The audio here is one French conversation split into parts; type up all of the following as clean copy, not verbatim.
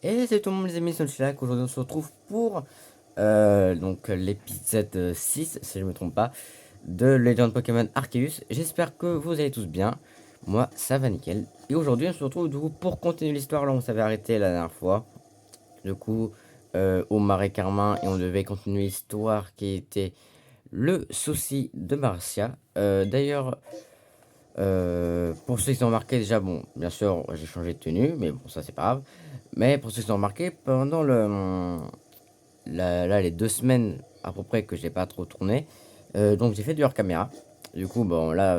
Et c'est tout le monde les amis, c'est Sunshine. Aujourd'hui on se retrouve pour donc l'épisode 6, si je ne me trompe pas, de Legend Pokémon Arceus. J'espère que vous allez tous bien. Moi ça va nickel. Et aujourd'hui on se retrouve du coup pour continuer l'histoire là où on s'avait arrêté la dernière fois. Du coup au Marais Carmin, et on devait continuer l'histoire qui était le souci de Marcia. D'ailleurs, pour ceux qui ont remarqué déjà, bon, bien sûr, j'ai changé de tenue, mais bon, ça c'est pas grave. Mais pour ceux qui ont remarqué, pendant là, les 2 semaines à peu près que j'ai pas trop tourné, donc j'ai fait du hors caméra. Du coup, bon, là,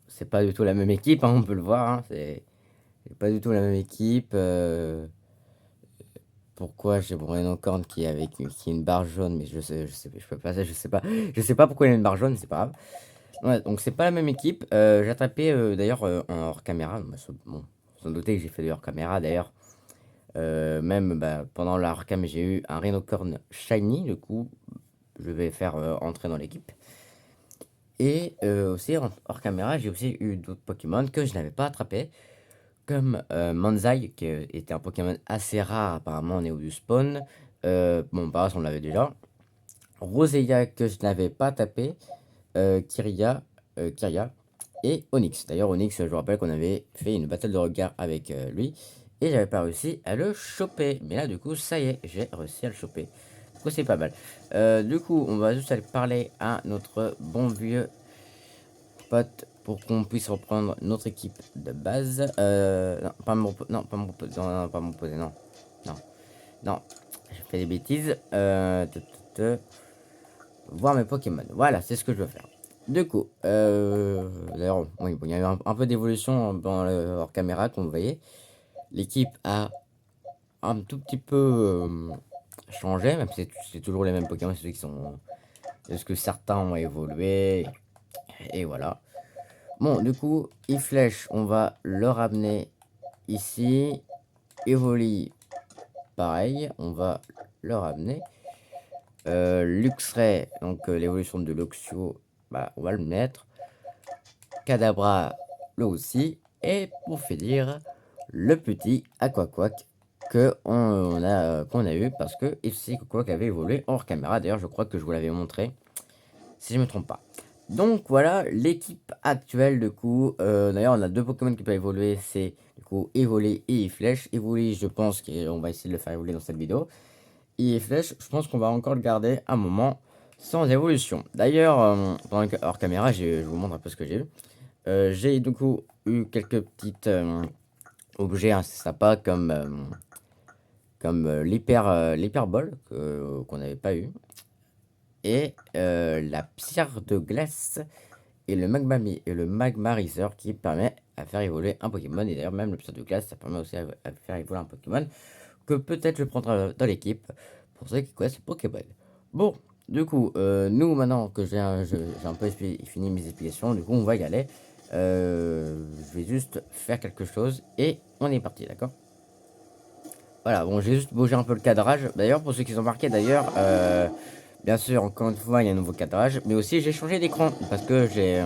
c'est pas du tout la même équipe, hein, on peut le voir, hein, c'est pas du tout la même équipe. Pourquoi j'ai Bruno Corne qui est avec qui est une barre jaune, mais je peux pas, je sais pas pourquoi il a une barre jaune, mais c'est pas grave. Ouais, donc c'est pas la même équipe. J'ai attrapé d'ailleurs en hors caméra. Bah, bon, sans douter que j'ai fait du hors caméra d'ailleurs. Même bah, pendant la hors cam, j'ai eu un Rhinocorn Shiny. Du coup, je vais faire entrer dans l'équipe. Et aussi hors caméra, j'ai aussi eu d'autres Pokémon que je n'avais pas attrapé. Comme Manzai, qui était un Pokémon assez rare apparemment au niveau du spawn. Bon, par contre, on l'avait déjà. Roselia, que je n'avais pas tapé. Kyria et Onyx. D'ailleurs, Onyx, je vous rappelle qu'on avait fait une bataille de regard avec lui et j'avais pas réussi à le choper. Mais là, du coup, ça y est, j'ai réussi à le choper. Du coup, c'est pas mal. Du coup, on va juste aller parler à notre bon vieux pote pour qu'on puisse reprendre notre équipe de base. Non, pas me reposer. Non, pas me reposer. Non, non, pas me reposer. Non, non, non. J'ai fait des bêtises. Voir mes Pokémon. Voilà, c'est ce que je veux faire. Du coup, d'ailleurs, oui, bon, il y a eu un peu d'évolution dans le hors caméra, comme vous voyez. L'équipe a un tout petit peu changé, même si c'est toujours les mêmes Pokémon, c'est ceux qui sont. Est-ce que certains ont évolué? Et voilà. Bon, du coup, Iflèche, on va le ramener ici. Evoli, pareil, on va le ramener. Luxray, donc l'évolution de Luxio, bah, on va le mettre. Kadabra, le aussi. Et pour finir, le petit Aquaquack qu'on a eu parce que FC Aquaquack avait évolué hors caméra. D'ailleurs, je crois que je vous l'avais montré, si je me trompe pas. Donc voilà l'équipe actuelle de coup. D'ailleurs, on a deux Pokémon qui peuvent évoluer, c'est du coup Evoli et Flèche. Evoli, je pense qu'on va essayer de le faire évoluer dans cette vidéo. Et Flèche, je pense qu'on va encore le garder un moment sans évolution. D'ailleurs, pendant que hors caméra, je vous montre un peu ce que j'ai eu. J'ai du coup eu quelques petites objets assez sympas comme l'hyperbole qu'on n'avait pas eu. Et la pierre de glace et le magmarizer qui permet à faire évoluer un Pokémon. Et d'ailleurs même le pierre de glace ça permet aussi à faire évoluer un Pokémon que peut-être je prendrai dans l'équipe pour ceux qui connaissent Pokémon. Bon, du coup, nous maintenant que j'ai un peu fini mes explications, du coup on va y aller. Je vais juste faire quelque chose et on est parti, d'accord? Voilà, bon, j'ai juste bougé un peu le cadrage. D'ailleurs, pour ceux qui ont marqué, d'ailleurs, bien sûr, encore une fois, il y a un nouveau cadrage, mais aussi j'ai changé d'écran parce que j'ai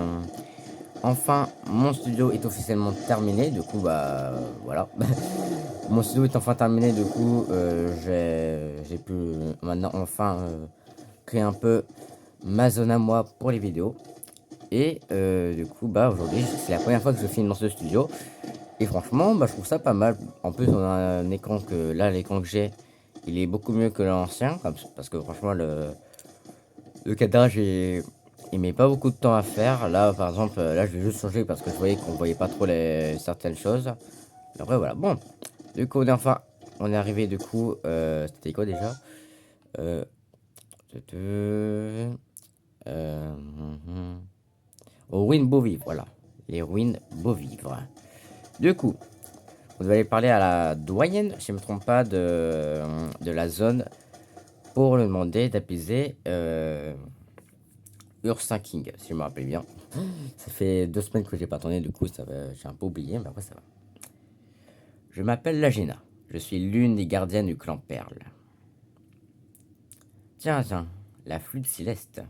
enfin mon studio est officiellement terminé. Du coup, bah voilà, mon studio est enfin terminé. Du coup, j'ai pu maintenant enfin créer un peu ma zone à moi pour les vidéos. Et du coup, bah aujourd'hui, c'est la première fois que je filme dans ce studio. Et franchement, bah, je trouve ça pas mal. En plus, on a un écran que là, l'écran que j'ai, il est beaucoup mieux que l'ancien. Parce que franchement, le cadrage, il met pas beaucoup de temps à faire. Là, par exemple, là, je vais juste changer parce que je voyais qu'on voyait pas trop certaines choses. Mais après, voilà. Bon, du coup, on est arrivé, du coup, c'était quoi déjà euh, euh, Aux ruines Beauvivre, voilà. Les ruines Beauvivre. Du coup, vous allez parler à la doyenne, si je ne me trompe pas, de la zone pour lui demander d'apaiser Ursin King, si je me rappelle bien. Ça fait 2 semaines que j'ai pas tourné, du coup, j'ai un peu oublié, mais après ça va. Je m'appelle Lagina. Je suis l'une des gardiennes du clan Perle. Tiens, tiens, la flûte céleste.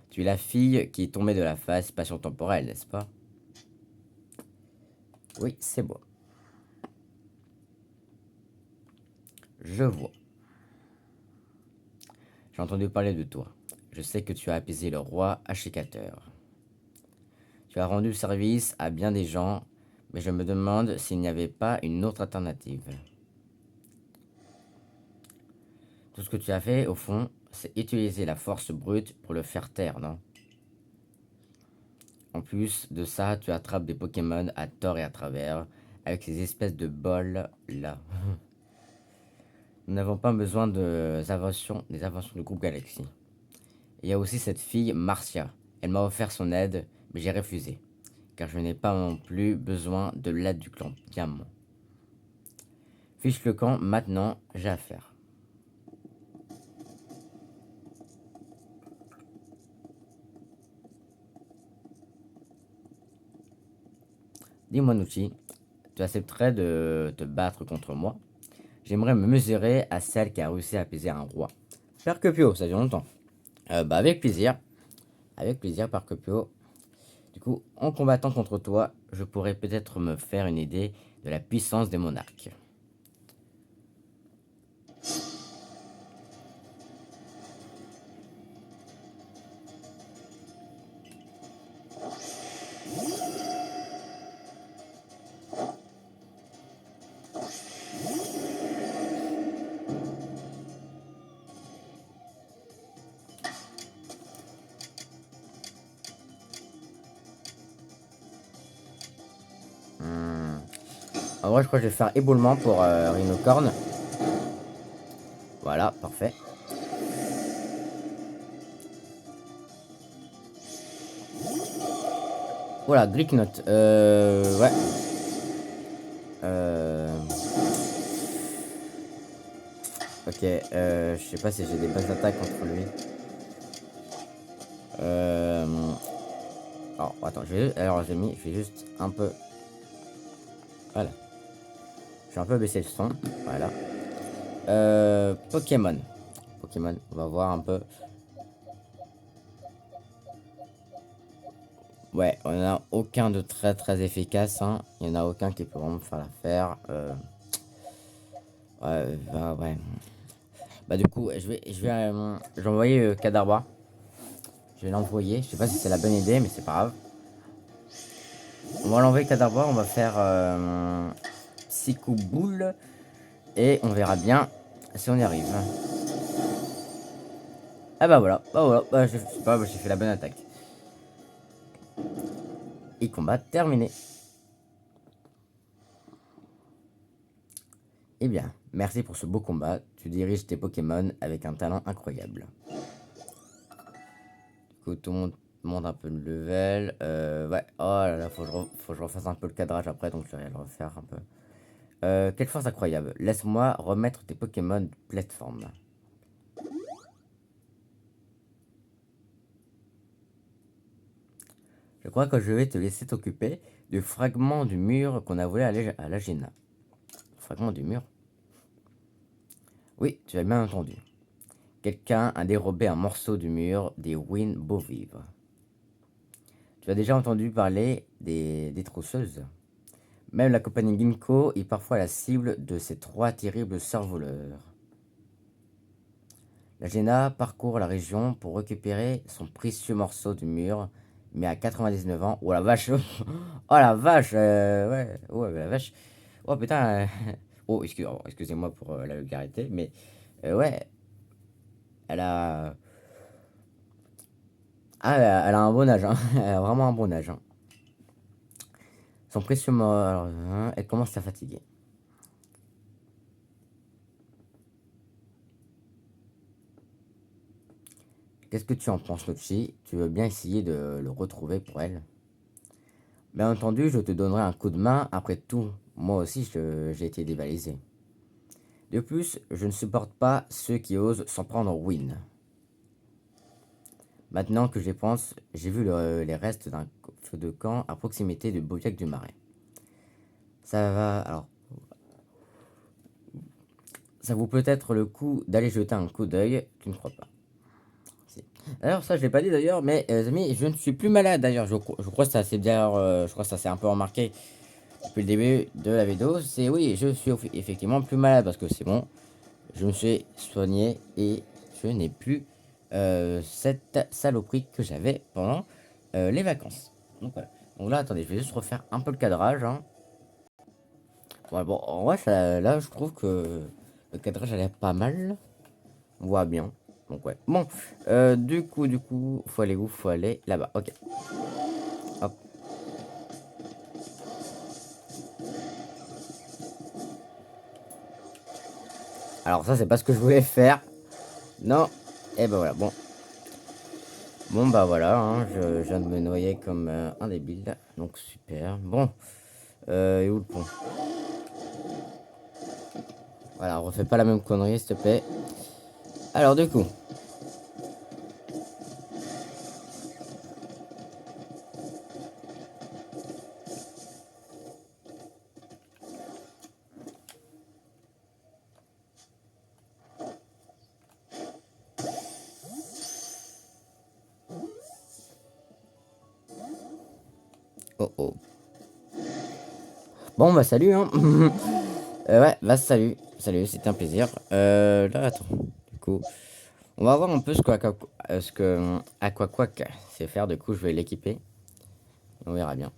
Tu es la fille qui est tombée de la phase spatio-temporelle, n'est-ce pas? Oui, c'est moi. Je vois. J'ai entendu parler de toi. Je sais que tu as apaisé le roi Ashikateur. Tu as rendu service à bien des gens, mais je me demande s'il n'y avait pas une autre alternative. Tout ce que tu as fait, au fond, c'est utiliser la force brute pour le faire taire, non? En plus de ça, tu attrapes des Pokémon à tort et à travers, avec ces espèces de bols là. Nous n'avons pas besoin des inventions du groupe Galaxy. Il y a aussi cette fille, Marcia. Elle m'a offert son aide, mais j'ai refusé, car je n'ai pas non plus besoin de l'aide du clan Diamant. Fiche le camp, maintenant, j'ai affaire. Dis-moi, Nuchi, tu accepterais de te battre contre moi? J'aimerais me mesurer à celle qui a réussi à apaiser un roi. Percupio, ça fait longtemps. Bah avec plaisir. Avec plaisir, Percupio. Du coup, en combattant contre toi, je pourrais peut-être me faire une idée de la puissance des monarques. En vrai, je crois que je vais faire éboulement pour Rhinocorn. Voilà, parfait. Voilà, Glicknot. Ouais. Ok, je sais pas si j'ai des bonnes attaques contre lui. Alors, attends, alors j'ai mis, je vais juste un peu. Voilà. Je vais un peu baisser le son. Voilà. Pokémon. Pokémon, on va voir un peu. Ouais, on a aucun de très efficace. Hein. Il n'y en a aucun qui peut vraiment faire l'affaire. Ouais. Bah du coup, je vais envoyer Kadabra. Je vais l'envoyer. Je sais pas si c'est la bonne idée, mais c'est pas grave. On va l'envoyer Kadabra. On va faire Psycho Boule. Et on verra bien si on y arrive. Ah bah voilà. Bah, je sais pas, j'ai fait la bonne attaque. Et combat terminé. Eh bien, merci pour ce beau combat. Tu diriges tes Pokémon avec un talent incroyable. Du coup, tout le monde monte un peu de level. Ouais, oh là là, faut que je refasse un peu le cadrage après, donc je vais le refaire un peu. Quelle force incroyable. Laisse-moi remettre tes Pokémon de plateforme. Je crois que je vais te laisser t'occuper du fragment du mur qu'on a volé à la Gina. Fragment du mur? Oui, tu as bien entendu. Quelqu'un a dérobé un morceau du mur des Win Beauvivre. Tu as déjà entendu parler des trousseuses? Même la compagnie Ginkgo est parfois la cible de ces trois terribles survoleurs. La Gena parcourt la région pour récupérer son précieux morceau du mur, mais à 99 ans. Oh la vache! Oh la vache! Ouais, oh la vache! Oh putain! Oh, excusez-moi pour la vulgarité, mais ouais, elle a. Ah, elle a un bon âge, hein. Elle a vraiment un bon âge, hein. Son précieux mort. Alors, hein, elle commence à fatiguer. Qu'est-ce que tu en penses, Nopchi? Tu veux bien essayer de le retrouver pour elle? Bien entendu, je te donnerai un coup de main. Après tout, moi aussi, j'ai été dévalisé. De plus, je ne supporte pas ceux qui osent s'en prendre au win. Maintenant que j'y pense, j'ai vu les restes d'un feu de camp à proximité de Beauviac du Marais. Ça va, alors, ça vaut peut-être le coup d'aller jeter un coup d'œil, tu ne crois pas? Si. Alors ça, je l'ai pas dit d'ailleurs, mais les amis, je ne suis plus malade d'ailleurs. Je crois que ça s'est d'ailleurs, je crois que ça s'est un peu remarqué depuis le début de la vidéo. C'est oui, je suis effectivement plus malade parce que c'est bon. je me suis soigné et je n'ai plus cette saloperie que j'avais pendant les vacances. Donc voilà. Donc là, attendez, je vais juste refaire un peu le cadrage. Hein. Ouais, bon, en vrai, là, je trouve que le cadrage a l'air pas mal. On voit bien. Donc ouais. Bon, du coup, faut aller où? Faut aller là-bas. Ok. Hop. Alors ça, c'est pas ce que je voulais faire. Non. Et ben voilà. Bon. Bon bah voilà. Hein, je viens de me noyer comme un débile. Donc super. Bon. Et où le pont? Voilà, refais pas la même connerie, s'il te plaît. Alors du coup. Oh oh. Bon bah salut hein. Ouais, bah salut. Salut, c'était un plaisir. Là, attends. Du coup. On va voir un peu ce que Aquaquack sait faire. Du coup, je vais l'équiper. On verra bien.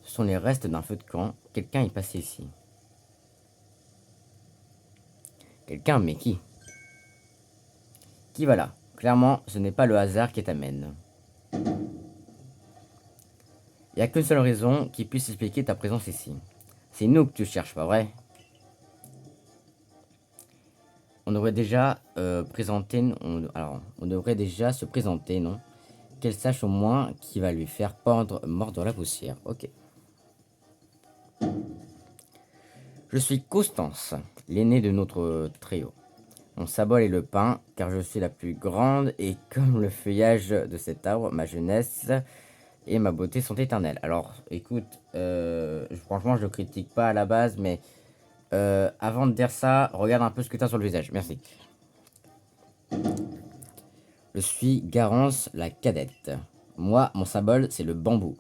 Ce sont les restes d'un feu de camp. Quelqu'un est passé ici. Quelqu'un, mais qui? Qui va là? Clairement, ce n'est pas le hasard qui t'amène. Il n'y a qu'une seule raison qui puisse expliquer ta présence ici. C'est nous que tu cherches, pas vrai? On devrait déjà on devrait déjà se présenter, non? Qu'elle sache au moins qui va lui faire mordre la poussière. Ok. Je suis Constance, l'aînée de notre trio. Mon sabot est le pain, car je suis la plus grande, et comme le feuillage de cet arbre, ma jeunesse et ma beauté sont éternelles. Alors, écoute, franchement, je ne critique pas à la base, mais avant de dire ça, regarde un peu ce que tu as sur le visage. Merci. Je suis Garance, la cadette. Moi, mon symbole, c'est le bambou.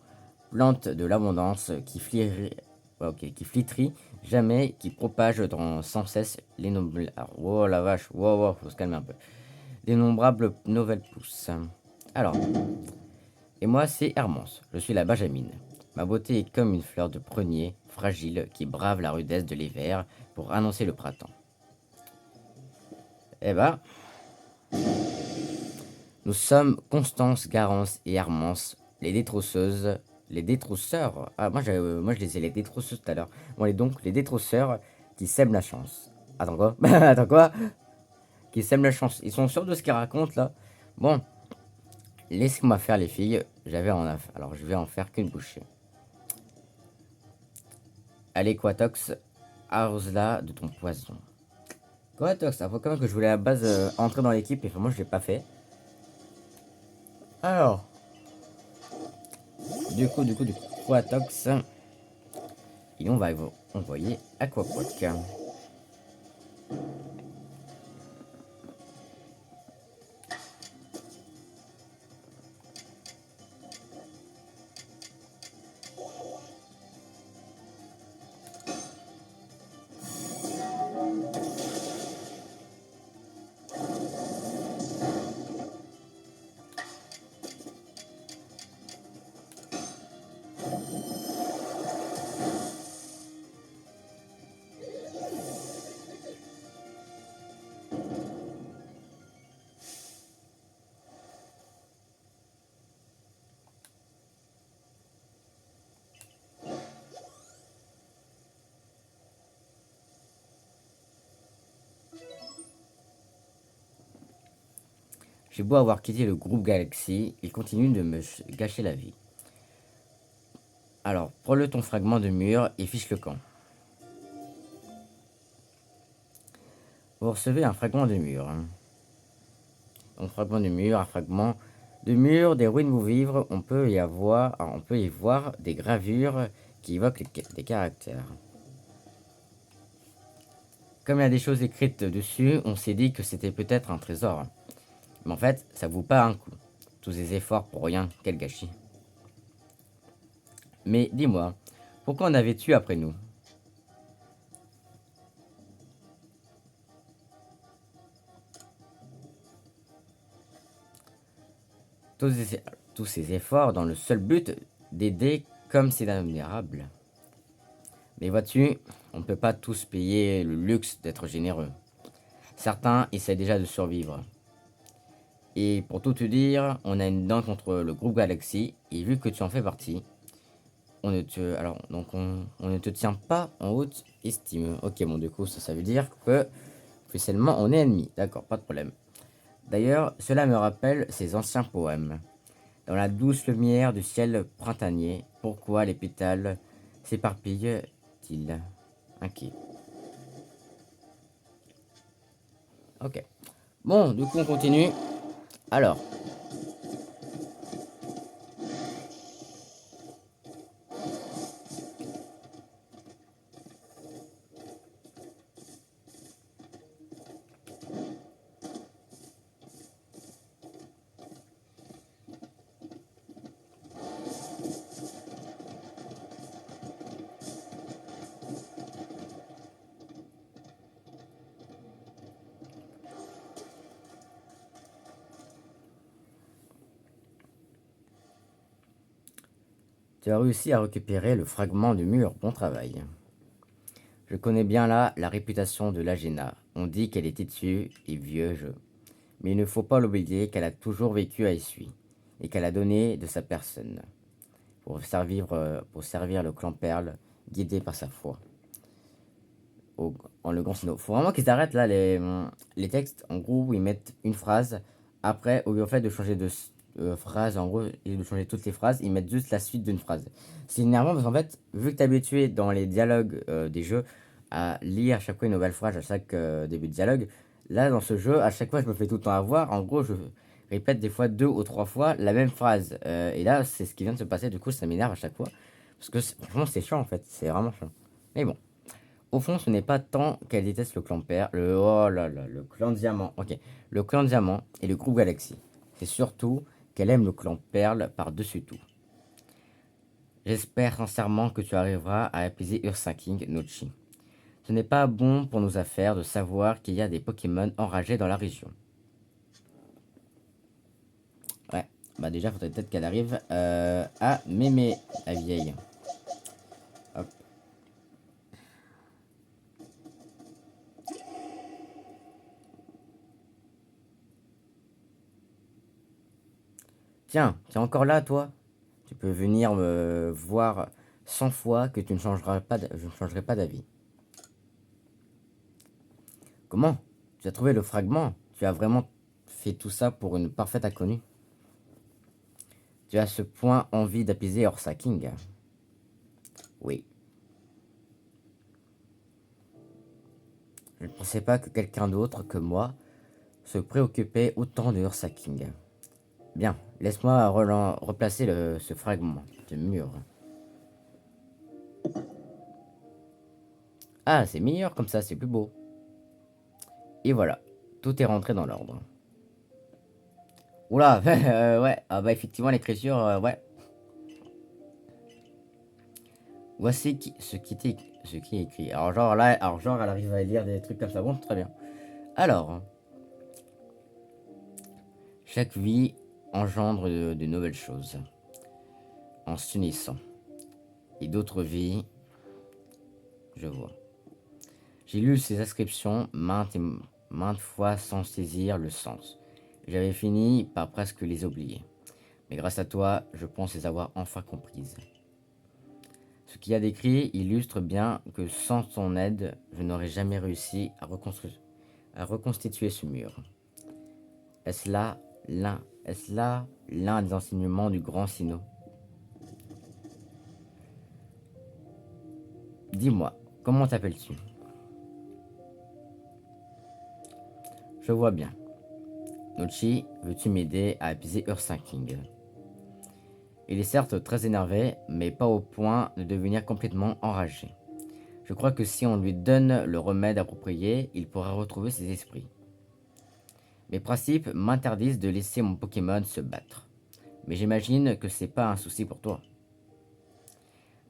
Plante de l'abondance qui flétrit jamais, qui propage sans cesse les nobles. Oh la vache, wow, faut se calmer un peu. D'innombrables nouvelles pousses. Alors, et moi, c'est Hermance. Je suis la Benjamine. Ma beauté est comme une fleur de prunier, fragile, qui brave la rudesse de l'hiver pour annoncer le printemps. Eh ben, nous sommes Constance, Garance et Hermance, les détrousseuses, les détrousseurs. Ah, moi je les ai les détrousseuses tout à l'heure. Bon, les détrousseurs qui sèment la chance. Attends quoi? Attends quoi? Qui sèment la chance. Ils sont sûrs de ce qu'ils racontent là? Bon, laissez-moi faire les filles. Alors je vais en faire qu'une bouchée. Allez, Quatox, arrose-la de ton poison. Quatox, faut quand même que je voulais à la base entrer dans l'équipe et moi je l'ai pas fait. Alors, du coup, Quatox. Et on va envoyer Aquaquack. J'ai beau avoir quitté le groupe Galaxy, il continue de me gâcher la vie. Alors, prends-le ton fragment de mur et fiche le camp. Vous recevez un fragment de mur. Un fragment de mur, un fragment de mur, des ruines où vivre, on peut y voir des gravures qui évoquent des caractères. Comme il y a des choses écrites dessus, on s'est dit que c'était peut-être un trésor. Mais en fait, ça vaut pas un coup. Tous ces efforts pour rien, quel gâchis. Mais dis-moi, Pourquoi en avais-tu après nous? Tous ces, tous ces efforts dans le seul but d'aider comme c'est admirable. Mais vois-tu, on ne peut pas tous payer le luxe d'être généreux. Certains essaient déjà de survivre. Et pour tout te dire, on a une dent contre le groupe Galaxy, et vu que tu en fais partie, on ne te tient pas en haute estime. Ok, bon, du coup, ça veut dire que, officiellement, on est ennemis. D'accord, pas de problème. D'ailleurs, cela me rappelle ces anciens poèmes. Dans la douce lumière du ciel printanier, pourquoi les pétales s'éparpillent-ils? Ok. Ok. Bon, du coup, on continue. Alors, tu as réussi à récupérer le fragment du mur. Bon travail. Je connais bien là la réputation de l'Agena. On dit qu'elle est têtue et vieux jeu. Mais il ne faut pas l'oublier qu'elle a toujours vécu à Essuie et qu'elle a donné de sa personne pour servir le clan Perle, guidé par sa foi. En le grand sino. Faut vraiment qu'ils arrêtent là les textes. En gros, où ils mettent une phrase. Après, au lieu en fait de changer de phrase, en gros, et de changer toutes les phrases, ils mettent juste la suite d'une phrase. C'est énervant parce qu'en fait, vu que t'es habitué dans les dialogues des jeux à lire à chaque fois une nouvelle phrase à chaque début de dialogue, là dans ce jeu, à chaque fois, je me fais tout le temps avoir. En gros, je répète des fois 2 ou 3 fois la même phrase. Et là, c'est ce qui vient de se passer. Du coup, ça m'énerve à chaque fois. Parce que franchement, c'est chiant en fait. C'est vraiment chiant. Mais bon. Au fond, ce n'est pas tant qu'elle déteste le clan Père, oh là là, le clan Diamant, ok, le clan Diamant et le groupe Galaxy. C'est surtout qu'elle aime le clan Perle par-dessus tout. J'espère sincèrement que tu arriveras à apaiser Ursa King, Nochi. Ce n'est pas bon pour nos affaires de savoir qu'il y a des Pokémon enragés dans la région. Ouais, bah déjà, faudrait peut-être qu'elle arrive à m'aimer, la vieille. Hop. Tiens, t'es encore là, toi? Tu peux venir me voir 100 fois que tu ne changeras pas, je ne changerai pas d'avis. Comment? Tu as trouvé le fragment? Tu as vraiment fait tout ça pour une parfaite inconnue? Tu as à ce point envie d'apaiser Orsa King? Oui. Je ne pensais pas que quelqu'un d'autre que moi se préoccupait autant de Ursa King. Bien, laisse-moi replacer ce fragment de mur. Ah, c'est meilleur comme ça, c'est plus beau. Et voilà, tout est rentré dans l'ordre. Oula, ouais, ah bah effectivement l'écriture, ouais. Voici ce qui est écrit. Alors genre là, elle arrive à lire des trucs comme ça, bon, très bien. Alors, chaque vie engendre de nouvelles choses en s'unissant. Et d'autres vies, je vois. J'ai lu ces inscriptions maintes fois sans saisir le sens. J'avais fini par presque les oublier. Mais grâce à toi, je pense les avoir enfin comprises. Ce qu'il y a d'écrit illustre bien que sans ton aide, je n'aurais jamais réussi à reconstituer ce mur. Est-ce là l'un des enseignements du grand Sino? Dis-moi, comment t'appelles-tu? Je vois bien. Nochi, veux-tu m'aider à apaiser Ursa King? Il est certes très énervé, mais pas au point de devenir complètement enragé. Je crois que si on lui donne le remède approprié, il pourra retrouver ses esprits. Mes principes m'interdisent de laisser mon Pokémon se battre. Mais j'imagine que c'est pas un souci pour toi.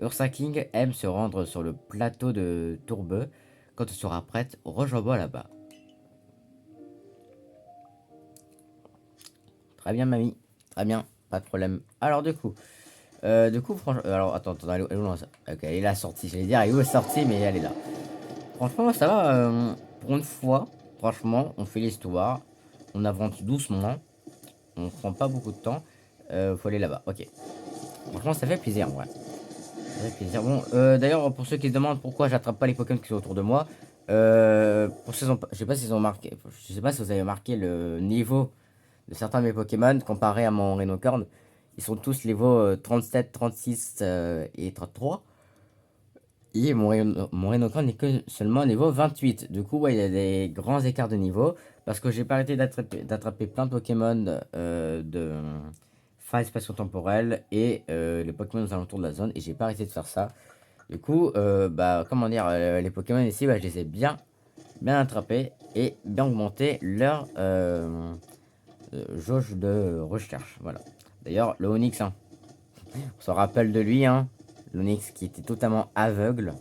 Ursa King aime se rendre sur le plateau de Tourbeux. Quand tu seras prête, rejoins-moi là-bas. Très bien, mamie. Très bien, pas de problème. Alors, du coup, franchement. Alors, attends, elle est où, ça. Ok, elle est là sortie. J'allais dire, elle est où la sortie, mais elle est là. Franchement, ça va. Pour une fois, franchement, on fait l'histoire. On avance doucement. On prend pas beaucoup de temps. Faut aller là-bas. Ok. Franchement, ça fait plaisir, ouais. Ça fait plaisir. Bon, d'ailleurs, pour ceux qui se demandent pourquoi j'attrape pas les Pokémon qui sont autour de moi, pour ceux, je sais pas s'ils ont marqué. Je sais pas si vous avez marqué le niveau de certains de mes Pokémon comparé à mon Rhinocorn. Ils sont tous niveau 37, 36 et 33. Et mon Rhinocorn n'est que seulement niveau 28. Du coup, ouais, il y a des grands écarts de niveau. Parce que j'ai pas arrêté d'attraper plein de Pokémon de phase spatio-temporelle et les Pokémon aux alentours de la zone. Et j'ai pas arrêté de faire ça. Du coup, bah, comment dire, les Pokémon ici, bah, je les ai bien attrapés et bien augmenté leur jauge de recherche. Voilà. D'ailleurs, le Onix, hein, on se rappelle de lui, hein, l'Onix qui était totalement aveugle.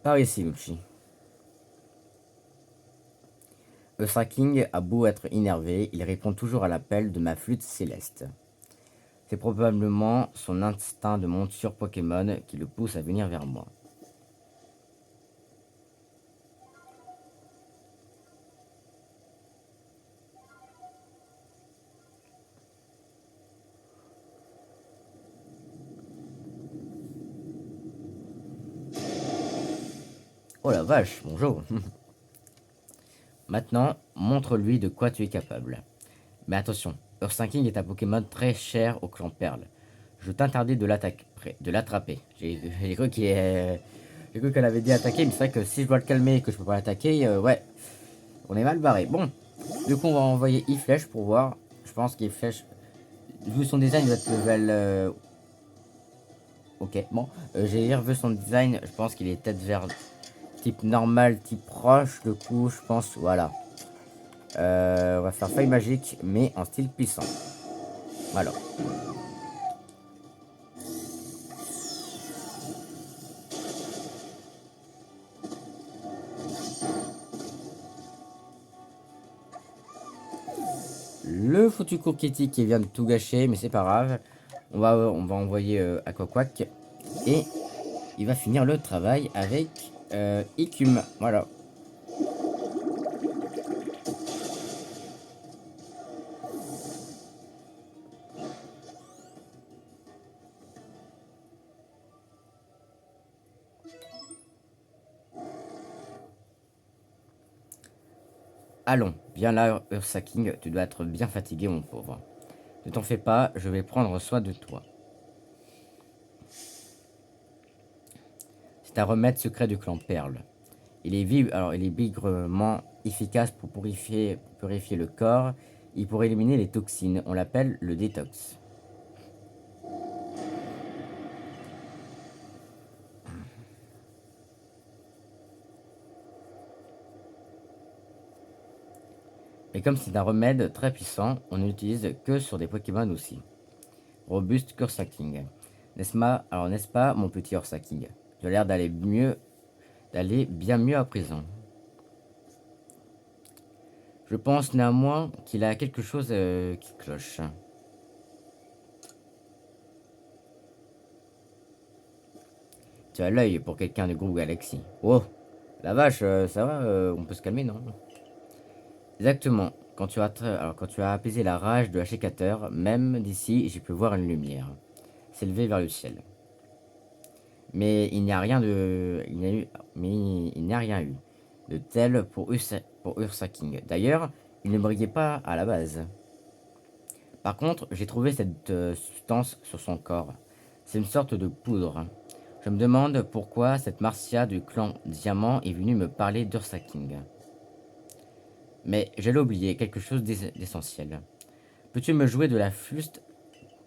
Par ici, Luchi. Ursa King a beau être énervé, il répond toujours à l'appel de ma flûte céleste. C'est probablement son instinct de monture Pokémon qui le pousse à venir vers moi. Oh la vache, bonjour. Maintenant, montre-lui de quoi tu es capable. Mais attention, Ursa King est un Pokémon très cher au clan Perle. Je t'interdis de l'attraper. J'ai cru j'ai cru qu'elle avait dit attaquer, mais c'est vrai que si je dois le calmer et que je peux pas l'attaquer, ouais, on est mal barré. Bon, du coup, on va envoyer E-Flèche pour voir. Je pense qu'E-Flèche, vu son design, il va être level. Ok, bon, j'ai revu son design. Je pense qu'il est peut-être vers type normal, type proche. Du coup, je pense, voilà. On va faire feuille magique, mais en style puissant. Voilà. Le foutu Courkiti qui vient de tout gâcher, mais c'est pas grave. On va envoyer Aquaquack. Et il va finir le travail avec Icum. Voilà. Allons, viens là, Ursa King. Tu dois être bien fatigué, mon pauvre. Ne t'en fais pas, je vais prendre soin de toi. C'est un remède secret du clan Perle. Il est bigrement efficace pour purifier le corps et pour éliminer les toxines. On l'appelle le détox. Et comme c'est un remède très puissant, on ne l'utilise que sur des Pokémon aussi. Robuste qu'Ursa King. N'est-ce pas, mon petit Ursa King? Tu as l'air d'aller bien mieux à présent. Je pense néanmoins qu'il a quelque chose qui cloche. Tu as l'œil pour quelqu'un de groupe Galaxy. Oh, la vache, ça va, on peut se calmer, non? Exactement. Quand tu as apaisé la rage de l'achècateur, même d'ici, j'ai pu voir une lumière s'élever vers le ciel. Mais il n'y a rien de, il n'y a eu, mais il n'y a rien eu de tel pour Ursa King. D'ailleurs, il ne brillait pas à la base. Par contre, j'ai trouvé cette substance sur son corps. C'est une sorte de poudre. Je me demande pourquoi cette Marcia du clan Diamant est venue me parler d'Ursa King. Mais j'allais oublier quelque chose d'essentiel. Peux-tu me jouer de la flûte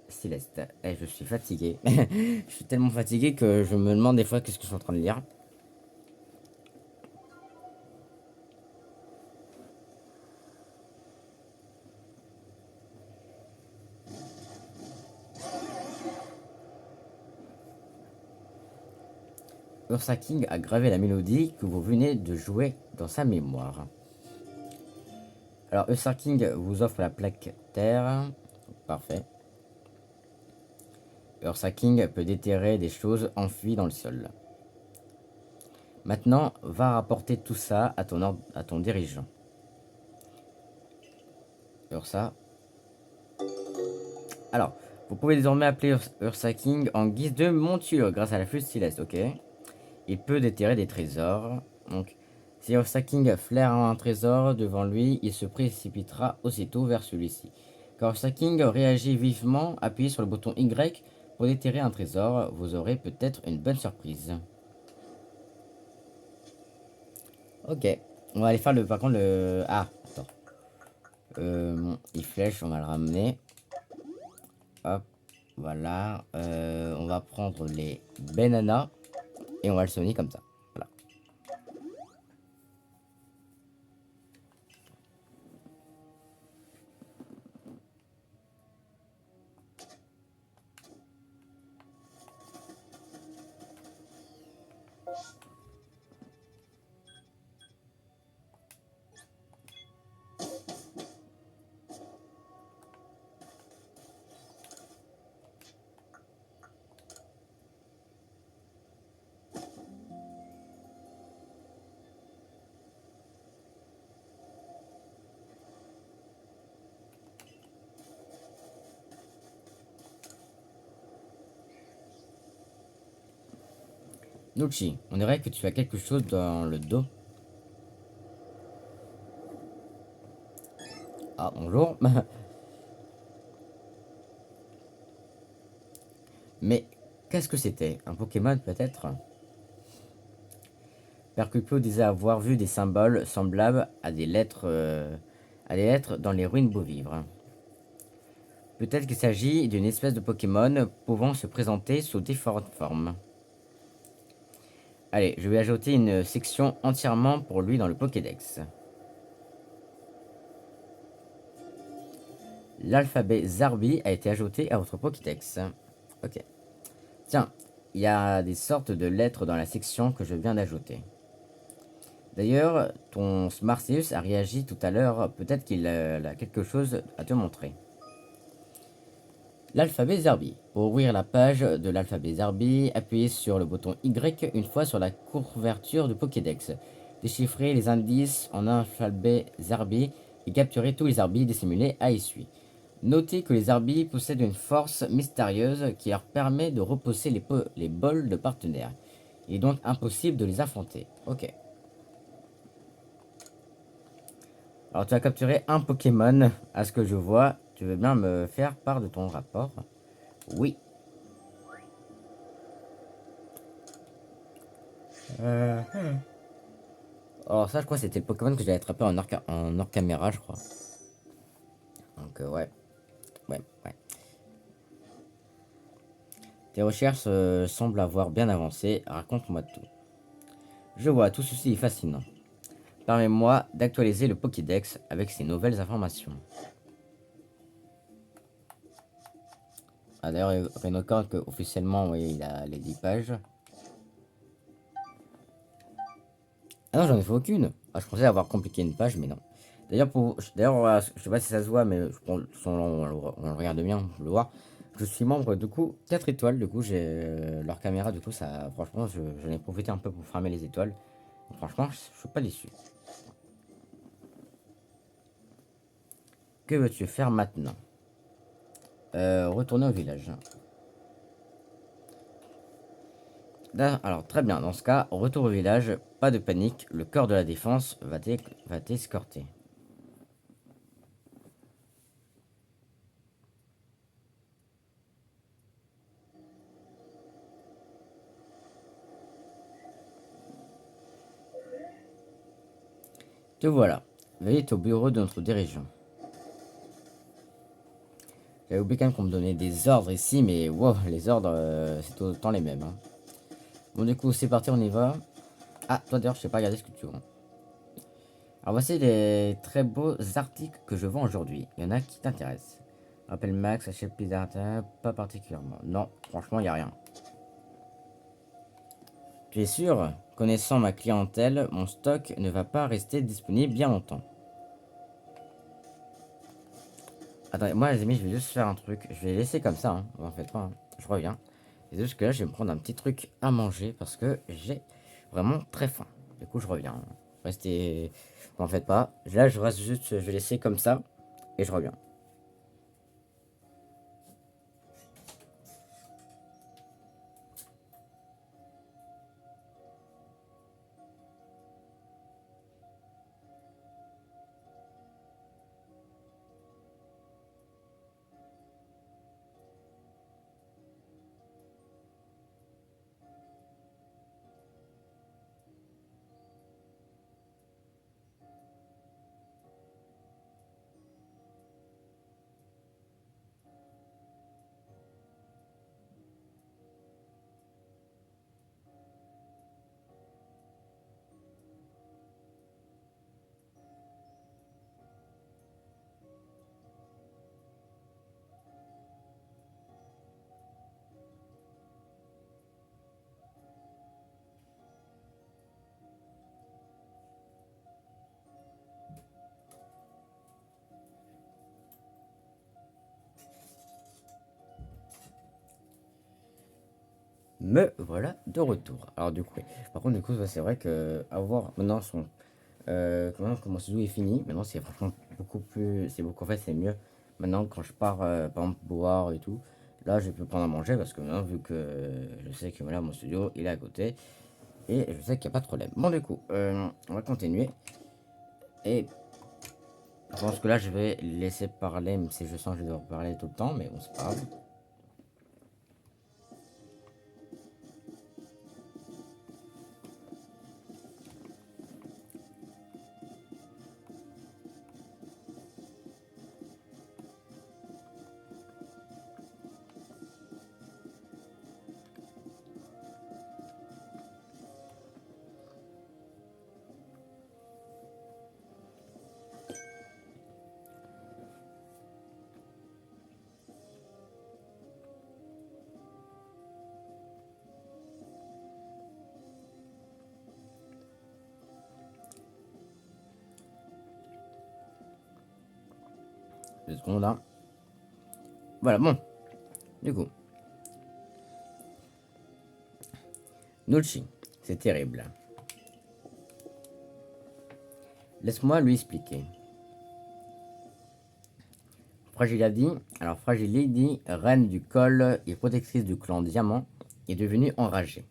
céleste? Eh, je suis fatigué. Je suis tellement fatigué que je me demande des fois qu'est-ce que je suis en train de lire. Ursa King a gravé la mélodie que vous venez de jouer dans sa mémoire. Alors, Ursa King vous offre la plaque terre. Parfait. Ursa King peut déterrer des choses enfouies dans le sol. Maintenant, va rapporter tout ça à ton dirigeant. Ursa. Alors, vous pouvez désormais appeler Ursa King en guise de monture grâce à la flûte céleste, ok? Il peut déterrer des trésors. Donc, si Ursa King flaire un trésor devant lui, il se précipitera aussitôt vers celui-ci. Quand Ursa King réagit vivement, appuyez sur le bouton Y pour déterrer un trésor. Vous aurez peut-être une bonne surprise. Ok. On va aller faire par contre le... Ah, attends. Il flèche, on va le ramener. Hop, voilà. On va prendre les bananas et on va le sonner comme ça. Voilà. Nucci, on dirait que tu as quelque chose dans le dos. Ah, bonjour. Mais qu'est-ce que c'était? Un Pokémon peut-être? Percupio disait avoir vu des symboles semblables à des lettres dans les ruines Beau-Vivre. Peut-être qu'il s'agit d'une espèce de Pokémon pouvant se présenter sous différentes formes. Allez, je vais ajouter une section entièrement pour lui dans le Pokédex. L'alphabet Zarbi a été ajouté à votre Pokédex. Ok. Tiens, il y a des sortes de lettres dans la section que je viens d'ajouter. D'ailleurs, ton Smartius a réagi tout à l'heure. Peut-être qu'il a quelque chose à te montrer. L'alphabet Zarbi. Pour ouvrir la page de l'alphabet Zarbi, appuyez sur le bouton Y une fois sur la couverture du Pokédex. Déchiffrez les indices en alphabet Zarbi et capturez tous les Zarbis dissimulés à essuie. Notez que les Zarbis possèdent une force mystérieuse qui leur permet de repousser les bols de partenaires. Il est donc impossible de les affronter. Ok. Alors tu as capturé un Pokémon, à ce que je vois. Tu veux bien me faire part de ton rapport? Oui. Alors ça je crois que c'était le Pokémon que j'avais attrapé en hors caméra je crois. Donc ouais. Ouais, ouais. Tes recherches semblent avoir bien avancé. Raconte-moi tout. Je vois, tout ceci est fascinant. Permets-moi d'actualiser le Pokédex avec ces nouvelles informations. Ah, d'ailleurs, Renocorn, que officiellement, oui, il a les 10 pages. Ah non, j'en ai fait aucune. Ah, je pensais avoir compliqué une page, mais non. D'ailleurs, je sais pas si ça se voit, mais on le regarde bien, on le voit. Je suis membre, du coup, 4 étoiles. Du coup, j'ai leur caméra, du coup, ça, franchement, j'en ai profité un peu pour farmer les étoiles. Franchement, je suis pas déçu. Que veux-tu faire maintenant? Retourner au village. Alors, très bien. Dans ce cas, retour au village. Pas de panique. Le corps de la défense va t'escorter. Te voilà. Veuillez au bureau de notre dirigeant. J'avais oublié quand même qu'on me donnait des ordres ici, mais wow, les ordres, c'est tout le temps les mêmes. Hein. Bon, du coup, c'est parti, on y va. Ah, toi d'ailleurs, je sais pas regarder ce que tu vends. Alors, voici les très beaux articles que je vends aujourd'hui. Il y en a qui t'intéressent. Rappel max, achète Pizarta, pas particulièrement. Non, franchement, il n'y a rien. Tu es sûr? Connaissant ma clientèle, mon stock ne va pas rester disponible bien longtemps. Attendez, moi les amis, je vais juste faire un truc. Je vais laisser comme ça, hein. En fait pas, hein. Je reviens. Et juste que là, je vais me prendre un petit truc à manger parce que j'ai vraiment très faim. Du coup, je reviens. Restez... En fait pas. Là, je reste juste, je vais laisser comme ça et je reviens. Me voilà de retour. Alors du coup, ouais. Par contre, du coup, c'est vrai que avoir maintenant son comment ce jeu est fini, maintenant c'est franchement beaucoup plus, c'est beaucoup en fait c'est mieux. Maintenant quand je pars par exemple boire et tout, là je peux prendre à manger parce que maintenant vu que je sais que voilà mon studio il est à côté et je sais qu'il n'y a pas de problème. Bon du coup, on va continuer et je pense que là je vais laisser parler même si je sens que je dois parler tout le temps, mais bon c'est pas grave. 2 secondes là. Voilà bon, du coup, Nulchi, c'est terrible. Laisse-moi lui expliquer. Fragile Lady, alors Fragile Lady, reine du col et protectrice du clan Diamant, est devenue enragée.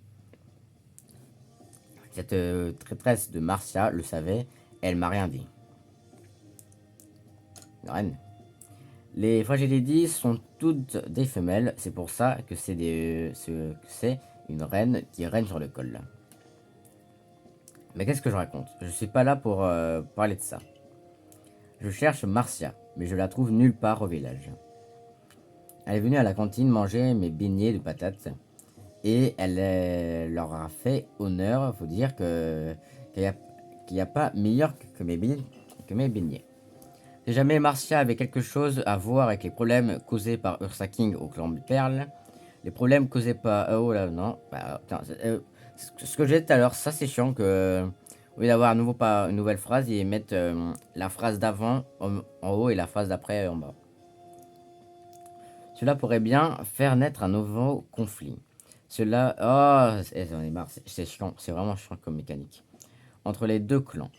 Cette traîtresse de Marcia le savait, elle m'a rien dit. Reine. Les Fragile Lady sont toutes des femelles, c'est pour ça que c'est une reine qui règne sur le col. Mais qu'est-ce que je raconte? Je suis pas là pour parler de ça. Je cherche Marcia, mais je la trouve nulle part au village. Elle est venue à la cantine manger mes beignets de patates. Et elle leur a fait honneur, faut dire qu'il n'y a pas meilleur que mes beignets. Si jamais Marcia avait quelque chose à voir avec les problèmes causés par Ursa King au clan de Perle, les problèmes causés par... oh là, non. Bah, putain, ce que j'ai dit tout à l'heure, ça c'est chiant que... Au lieu d'avoir une nouvelle phrase, ils mettent la phrase d'avant en haut et la phrase d'après en bas. Cela pourrait bien faire naître un nouveau conflit. Cela... Oh, j'en ai marre, c'est chiant, c'est vraiment chiant comme mécanique. Entre les deux clans.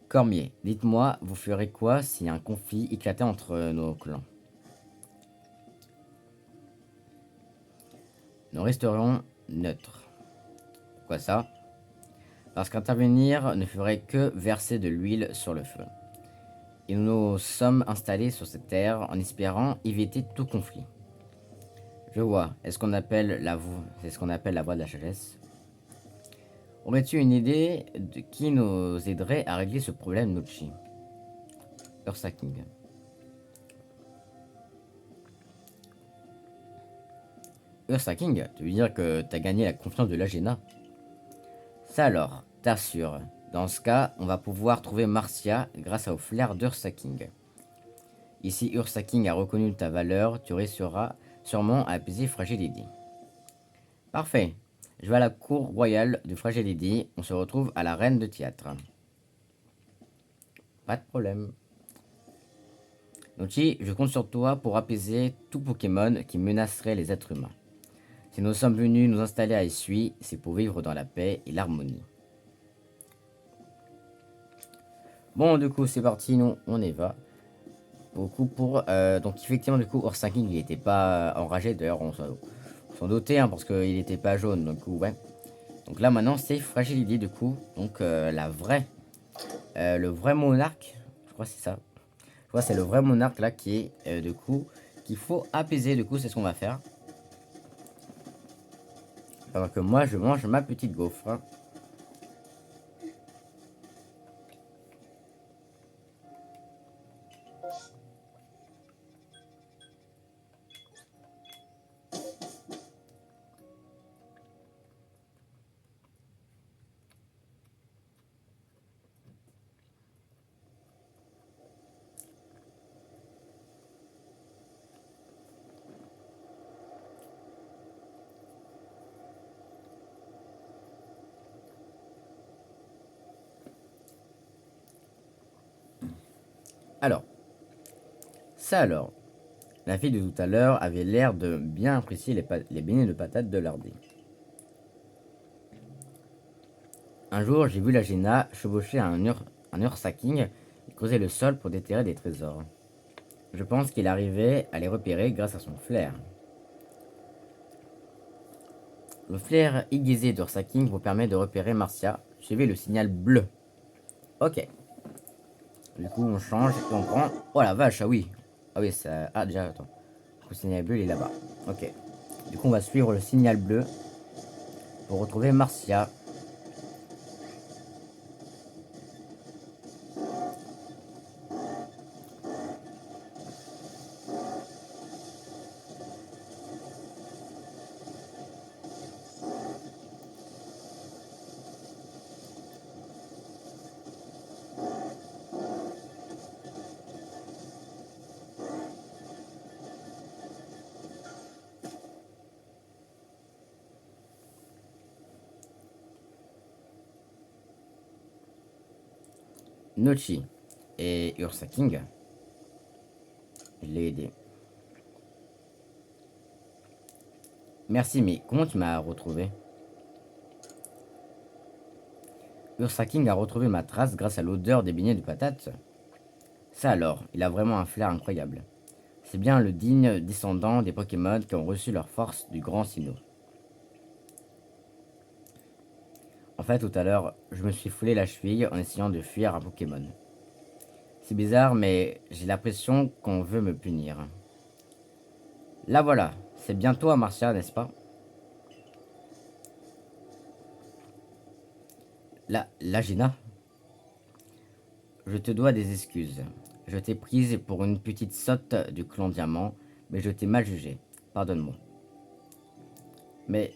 Cormier, dites-moi, vous ferez quoi si un conflit éclatait entre nos clans? Nous resterons neutres. Pourquoi ça? Parce qu'intervenir ne ferait que verser de l'huile sur le feu. Et nous nous sommes installés sur cette terre en espérant éviter tout conflit. Je vois, est ce qu'on appelle la voie de la sagesse. Aurais-tu une idée de qui nous aiderait à régler ce problème, Nucci? Ursa King. Ursa King, tu veux dire que t'as gagné la confiance de l'Agena? Ça alors, t'assure. Dans ce cas, on va pouvoir trouver Marcia grâce au flair d'Ursa King. Ici, Ursa King a reconnu ta valeur, tu réussiras sûrement à apaiser Fragile Lady. Parfait. Je vais à la cour royale de Fragile Lady. On se retrouve à la reine de théâtre. Pas de problème. Nucci, je compte sur toi pour apaiser tout Pokémon qui menacerait les êtres humains. Si nous sommes venus nous installer à Isui, c'est pour vivre dans la paix et l'harmonie. Bon, du coup, c'est parti, nous, on y va. Donc, effectivement, du coup, Ursa King, il n'était pas enragé. D'ailleurs, on s'en doutait, hein, parce qu'il n'était pas jaune. Donc, ouais. Donc là, maintenant, c'est Fragility, du coup. Donc, le vrai monarque. Je crois que c'est ça. Je crois que c'est le vrai monarque, là, qui est, du coup, qu'il faut apaiser. Du coup, c'est ce qu'on va faire. Pendant que moi, je mange ma petite gaufre. Hein. Alors, ça alors. La fille de tout à l'heure avait l'air de bien apprécier les beignets de patates de Lardy. Un jour, j'ai vu la Géna chevaucher un Ursa King et creuser le sol pour déterrer des trésors. Je pense qu'il arrivait à les repérer grâce à son flair. Le flair aiguisé d'Ursa King vous permet de repérer Marcia. Suivez le signal bleu. Ok. Du coup, on change et on prend... Oh la vache, ah oui. Ah oui, ça... Ah déjà, attends. Le signal bleu, il est là-bas. Ok. Du coup, on va suivre le signal bleu pour retrouver Marcia. Nochi et Ursa King. Je l'ai aidé. Merci, mais comment tu m'as retrouvé? Ursa King a retrouvé ma trace grâce à l'odeur des beignets de patates. Ça alors, il a vraiment un flair incroyable. C'est bien le digne descendant des Pokémon qui ont reçu leur force du grand Sinnoh. En fait, tout à l'heure, je me suis foulé la cheville en essayant de fuir un Pokémon. C'est bizarre, mais j'ai l'impression qu'on veut me punir. Là voilà, c'est bien toi, Marcia, n'est-ce pas? La Gina, je te dois des excuses. Je t'ai prise pour une petite sotte du clan Diamant, mais je t'ai mal jugé. Pardonne-moi. Mais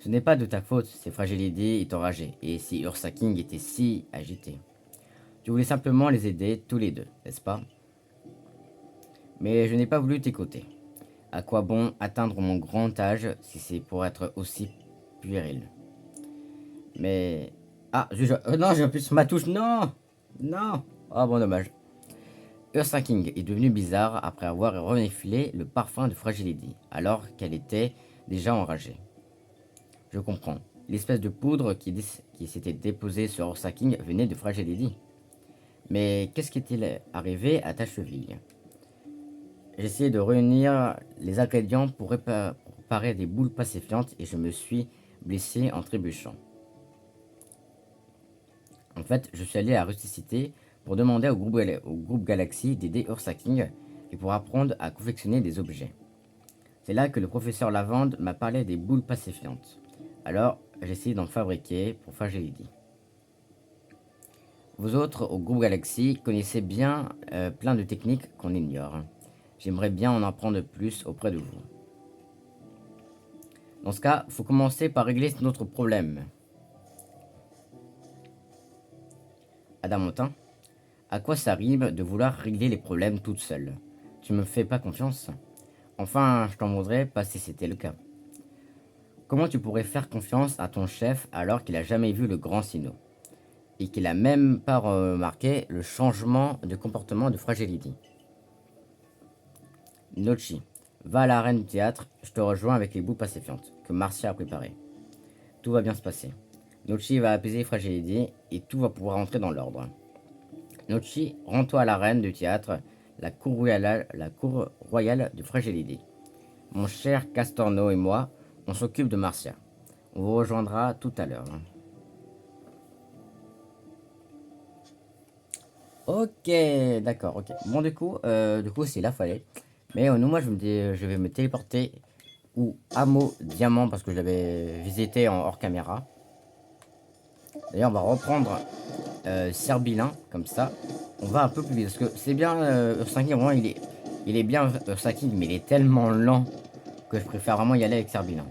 ce n'est pas de ta faute, ces Fragility est enragé, et si Ursa King était si agité. Tu voulais simplement les aider tous les deux, n'est-ce pas? Mais je n'ai pas voulu t'écouter. À quoi bon atteindre mon grand âge si c'est pour être aussi puéril? Mais... Ah, non, j'ai appuyé sur ma touche, non! Non! Oh, bon, dommage. Ursa King est devenue bizarre après avoir reniflé le parfum de Fragility, alors qu'elle était déjà enragée. Je comprends. L'espèce de poudre qui s'était déposée sur Ursa King venait de Fragility. Mais qu'est-ce qui est-il arrivé à ta cheville? J'ai essayé de réunir les ingrédients pour préparer des boules pacifiantes et je me suis blessé en trébuchant. En fait, je suis allé à Rusticité pour demander au groupe Galaxy d'aider Ursa King et pour apprendre à confectionner des objets. C'est là que le professeur Lavande m'a parlé des boules pacifiantes. Alors, j'essaie d'en fabriquer pour Fragility. Vous autres, au groupe Galaxy, connaissez bien plein de techniques qu'on ignore. J'aimerais bien en apprendre plus auprès de vous. Dans ce cas, il faut commencer par régler notre problème. Adamantin, à quoi ça rime de vouloir régler les problèmes toute seule? Tu me fais pas confiance? Enfin, je t'en voudrais pas si c'était le cas. Comment tu pourrais faire confiance à ton chef alors qu'il a jamais vu le grand Sino? Et qu'il a même pas remarqué le changement de comportement de Fragility. Nochi, va à l'arène du théâtre, je te rejoins avec les boules pacifiantes que Marcia a préparées. Tout va bien se passer. Nochi va apaiser Fragility et tout va pouvoir entrer dans l'ordre. Nochi, rends-toi à l'arène du théâtre, la cour royale de Fragility. Mon cher Castorno et moi, on s'occupe de Marcia. On vous rejoindra tout à l'heure. Ok, d'accord, ok. Bon, du coup, c'est là, fallait. Mais nous, moi, je vais me téléporter ou Hameau Diamant parce que je l'avais visité en hors caméra. D'ailleurs, on va reprendre Serbilin, comme ça. On va un peu plus vite parce que c'est bien Ursaking, vraiment, il est bien Ursaking, mais il est tellement lent que je préfère vraiment y aller avec Serbilin.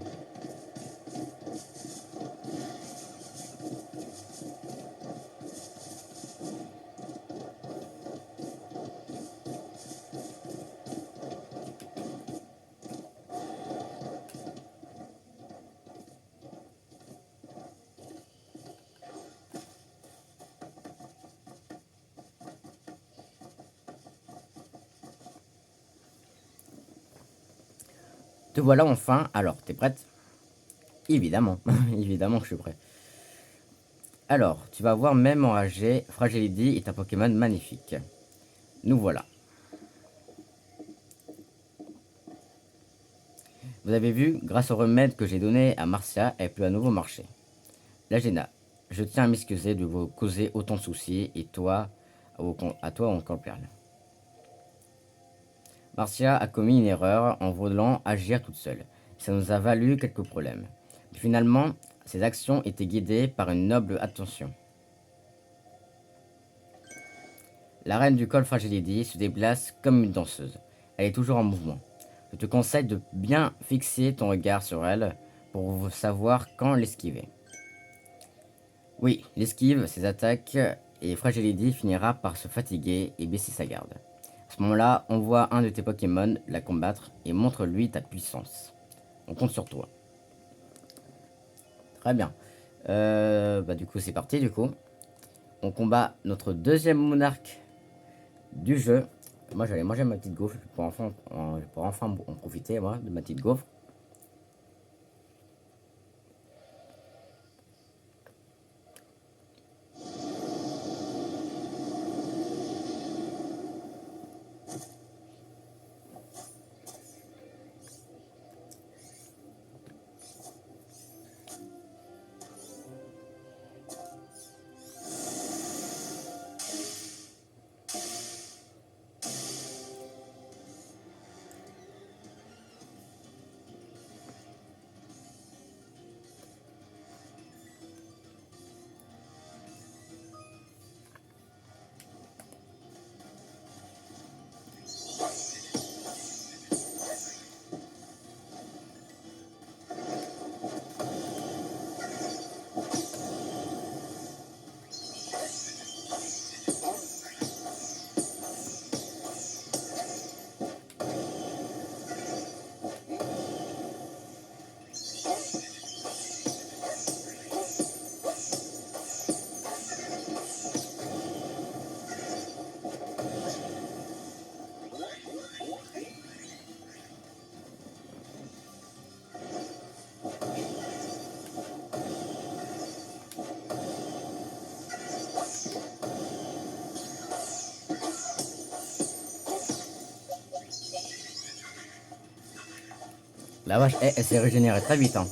Te voilà enfin. Alors, t'es prête? Évidemment, évidemment que je suis prêt. Alors, tu vas voir même enragé, Fragility est un Pokémon magnifique. Nous voilà. Vous avez vu, grâce au remède que j'ai donné à Marcia, elle peut à nouveau marcher. Lagena, je tiens à m'excuser de vous causer autant de soucis et à toi encore Perle. Marcia a commis une erreur en voulant agir toute seule. Ça nous a valu quelques problèmes. Mais finalement, ses actions étaient guidées par une noble attention. La reine du col Fragility se déplace comme une danseuse. Elle est toujours en mouvement. Je te conseille de bien fixer ton regard sur elle pour savoir quand l'esquiver. Oui, l'esquive, ses attaques et Fragility finira par se fatiguer et baisser sa garde. À ce moment-là, envoie un de tes Pokémon la combattre et montre-lui ta puissance. On compte sur toi. Très bien. Du coup, c'est parti, du coup. On combat notre deuxième monarque du jeu. Moi, j'allais manger ma petite gaufre pour enfin en profiter, moi, de ma petite gaufre. La vache, elle s'est régénérée très vite, hein.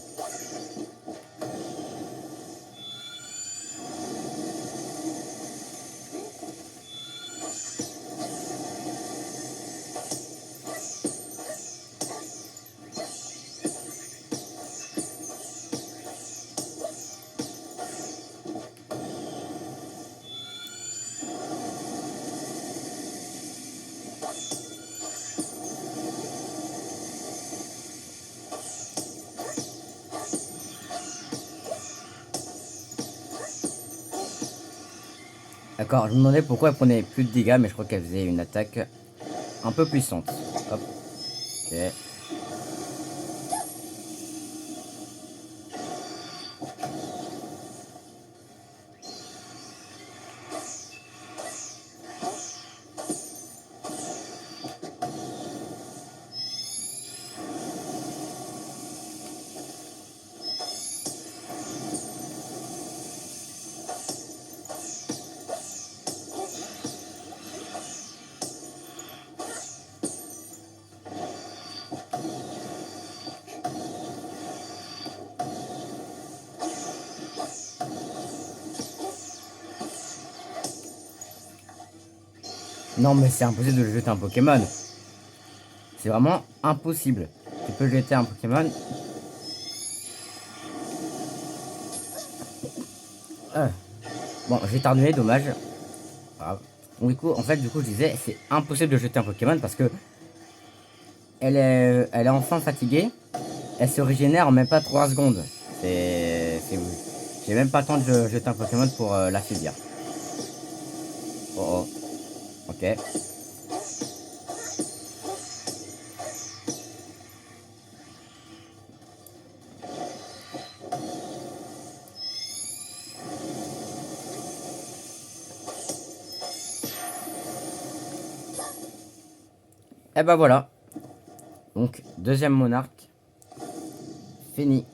D'accord, je me demandais pourquoi elle prenait plus de dégâts, mais je crois qu'elle faisait une attaque un peu puissante. Hop, ok. Non, mais c'est impossible de jeter un Pokémon. C'est vraiment impossible. Tu peux jeter un Pokémon. Ah. Bon, j'ai éternué, dommage. Grave. Donc, du coup, en fait, je disais, c'est impossible de jeter un Pokémon parce que elle est enfin fatiguée. Elle se régénère en même pas 3 secondes. C'est. J'ai même pas le temps de jeter un Pokémon pour la l'affaiblir. Oh oh. Ok. Et ben voilà. Donc, deuxième monarque. Fini.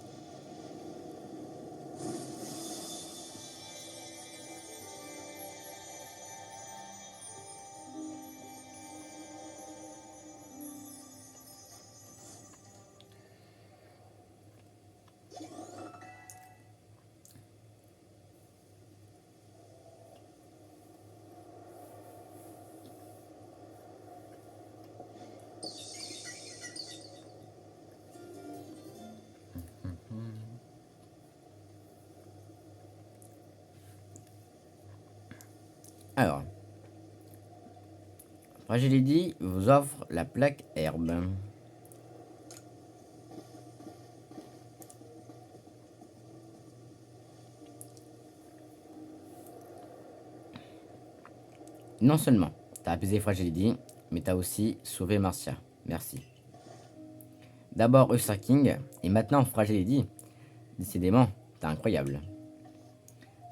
Alors, Fragility vous offre la plaque herbe. Non seulement t'as apaisé Fragility, mais t'as aussi sauvé Marcia. Merci. D'abord Ursa King, et maintenant Fragility. Décidément, t'es incroyable.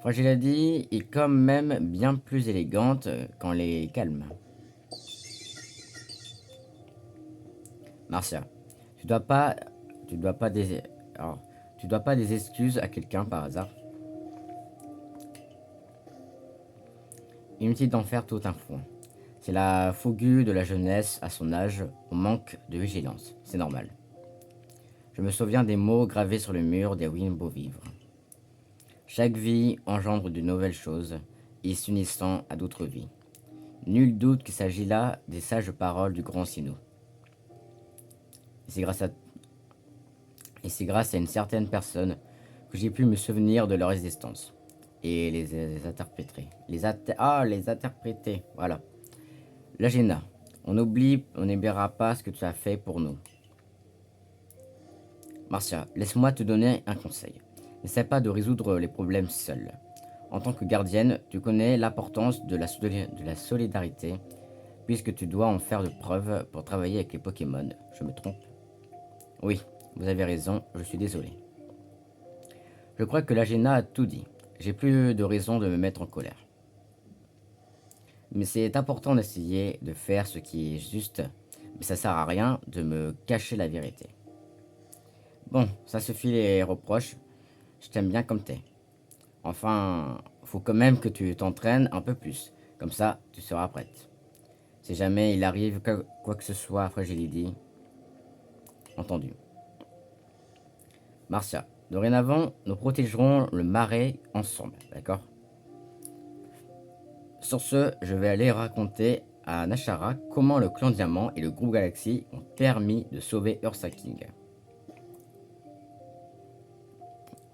Fragility est quand même bien plus élégante quand les calme. Marcia, tu dois pas, tu dois pas des, alors, tu dois pas des excuses à quelqu'un par hasard. Inutile d'en faire tout un foin. C'est la fougue de la jeunesse à son âge, on manque de vigilance, c'est normal. Je me souviens des mots gravés sur le mur des ruines beaux vivres. Chaque vie engendre de nouvelles choses, et s'unissant à d'autres vies. Nul doute qu'il s'agit là des sages paroles du grand Sino. Et c'est grâce à, et c'est grâce à une certaine personne que j'ai pu me souvenir de leur existence. Et les interpréter. Les interpréter, voilà. Lagena, on n'oubliera pas ce que tu as fait pour nous. Marcia, laisse-moi te donner un conseil. N'essaie pas de résoudre les problèmes seul. En tant que gardienne, tu connais l'importance de la solidarité, puisque tu dois en faire de preuve pour travailler avec les Pokémon. Je me trompe? Oui, vous avez raison, je suis désolé. Je crois que Lagena a tout dit. J'ai plus de raison de me mettre en colère. Mais c'est important d'essayer de faire ce qui est juste, mais ça sert à rien de me cacher la vérité. Bon, ça suffit les reproches, je t'aime bien comme t'es. Enfin, faut quand même que tu t'entraînes un peu plus, comme ça tu seras prête. Si jamais il arrive quoi que ce soit à Fragility, entendu. Marcia, dorénavant, nous protégerons le marais ensemble, d'accord? Sur ce, je vais aller raconter à Nashara comment le clan Diamant et le groupe Galaxy ont permis de sauver Ursa King.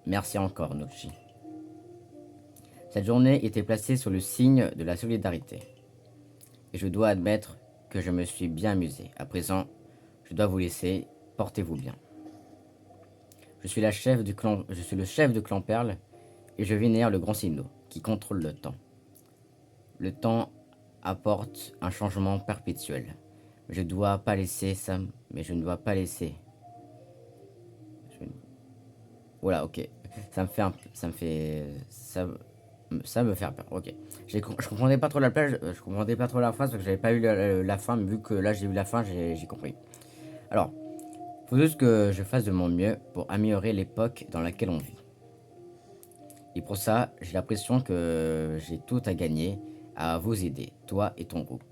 Merci encore, Nochi. Cette journée était placée sous le signe de la solidarité. Et je dois admettre que je me suis bien amusé. À présent, je dois vous laisser. Portez-vous bien. Je suis le chef du clan Perle et je vénère le grand Sino qui contrôle le temps. Le temps apporte un changement perpétuel. Je ne dois pas laisser ça, mais je ne dois pas laisser. Je- Voilà, ok. Ça me fait peur. Ok. Je comprenais pas trop la plage, je comprenais pas trop la phrase parce que j'avais pas eu la fin, mais vu que là j'ai eu la fin, j'ai compris. Alors, faut juste que je fasse de mon mieux pour améliorer l'époque dans laquelle on vit. Et pour ça, j'ai l'impression que j'ai tout à gagner à vous aider, toi et ton groupe.